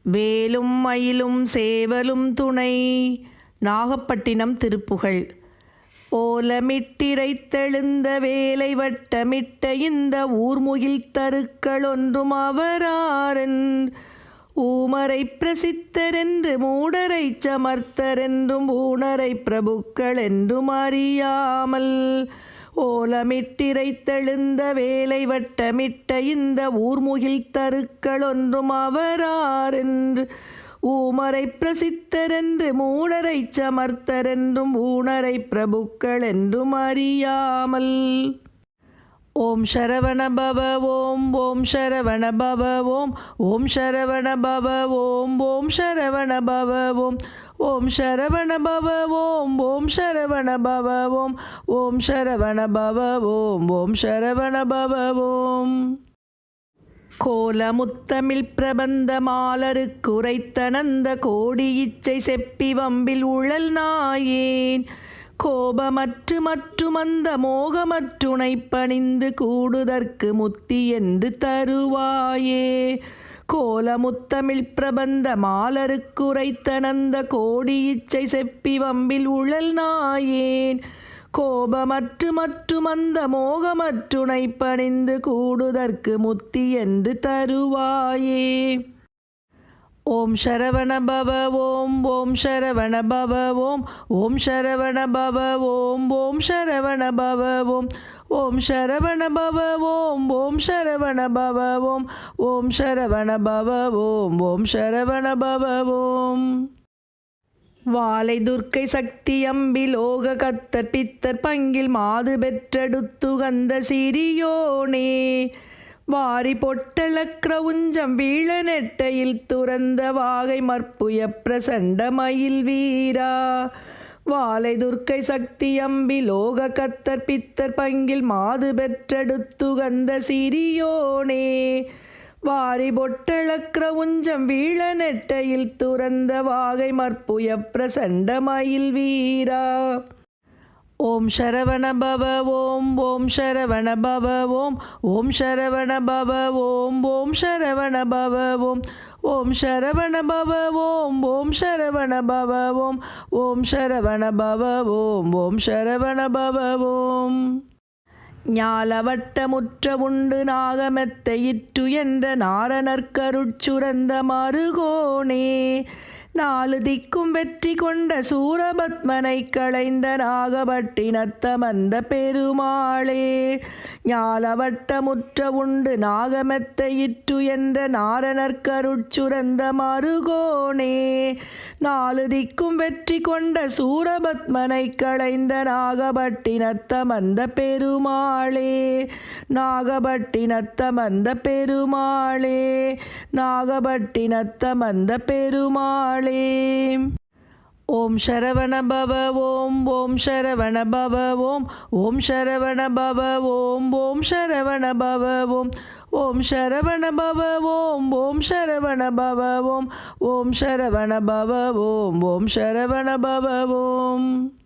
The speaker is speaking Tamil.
வேலும் மயிலும் சேவலும் துணை. நாகப்பட்டினம் திருப்புகழ். ஓலமிட்டிரைத்தெழுந்த வேலை வட்டமிட்ட இந்த ஊர்முகில் தருக்கள் ஒன்றும் அவராரென். ஊமரை பிரசித்தரென்று மூடரை சமர்த்தரென்றும் ஊணரை பிரபுக்கள் என்றும் அறியாமல். ஓலமிட்டிரைத்தெழுந்த வேலை வட்டமிட்ட இந்த ஊர்முகில் தருக்கள் ஒன்றும் அவராரென்று. ஊமரை பிரசித்தரென்று மூடரை சமர்த்தரென்றும் ஊணரை பிரபுக்கள் என்றும் அறியாமல். ஓம் சரவண பவ ஓம் ஓம் சரவண பவ ஓம் ஓம் சரவண பவ ஓம் ஓம் சரவண பவ ஓம் ஓம் சரவண பவ ஓம் ஓம் சரவண பவ ஓம் ஓம் சரவண பவ ஓம் ஓம் சரவண பவ ஓம். கோலமுத்தமிழ் பிரபந்த மாலருக்குரைத்தனந்த கோடி இச்சை செப்பி வம்பில் உழல் நாயேன். கோபமற்று மற்றுமந்த மோகமற்றுணை பணிந்து கூடுதற்கு முத்தி என்று தருவாயே. கோலமுத்தமிழ் பிரபந்த மாலருக்குரைத்தனந்த கோடி இச்சை செப்பி வம்பில் உழல் நாயேன். கோபமற்று மற்றுமந்த மோகமற்றுணை பணிந்து கூடுதற்கு முத்தி என்று தருவாயே. ஓம் சரவண பவ ஓம் ஓம் சரவண பவ ஓம் ஓம் சரவண பவ ஓம் ஓம் சரவண பவ ஓம் ஓம் சரவண பவ ஓம் ஓம் சரவண பவ ஓம் ஓம் சரவண பவ ஓம் ஓம் சரவண பவ ஓம். வாலை துர்க்கை சக்தி அம்பி லோக கத்தர் பித்தர் பங்கில் மாது பெற்றெடுத்துகந்த சிறியோனே. வாரி பொட்டல கிரவுஞ்சம் வீழ நெட்டையில் துறந்த வாகை மற்புய பிரசண்ட மயில் வீரா. வாலை துர்க்கை சக்தி அம்பி லோக கத்தர் பித்தர் பங்கில் மாது பெற்றெடுத்துகந்த சிறியோனே. வாரி பொட்டல கிரவுஞ்சம் வீழ நெட்டையில் துறந்த வாகை மற்புய பிரசண்ட மயில் வீரா. ஓம் சரவண பவ ஓம் ஓம் சரவண பவ ஓம் ஓம் சரவண பவ ஓம் ஓம் சரவண பவ ஓம் ஓம் சரவண பவ ஓம் ஓம் சரவண பவ ஓம் ஓம் சரவண பவ ஓம் ஓம் சரவண பவ ஓம். ஞாலவட்டமுற்ற உண்டு நாகமெத்தையிற்று என்ற நாரணர்கருட்சுரந்த மருகோனே. நாலு திக்கும் வெற்றி கொண்ட சூரபத்மனை களைந்த நாகபட்டினத்தமந்த பெருமாளே. ஞாலவட்டமுற்ற உண்டு நாகமெத்தையிற்று என்ற நாரணர்கருட்சுரந்த மருகோனே. நாலு திக்கும் வெற்றி கொண்ட சூரபத்மனை களைந்த நாகபட்டினத்தமந்த பெருமாளே. நாகபட்டினத்தமந்த பெருமாளே. நாகபட்டினத்தமந்த பெருமாளே. ஓம் சரவண பவ ஓம் ஓம் சரவண பவ ஓம் ஓம் சரவண பவ ஓம் ஓம் சரவண பவ ஓம் ஓம் சரவண பவ ஓம் ஓம் சரவண பவ ஓம் ஓம் சரவண பவ ஓம் ஓம் சரவண பவ ஓம்.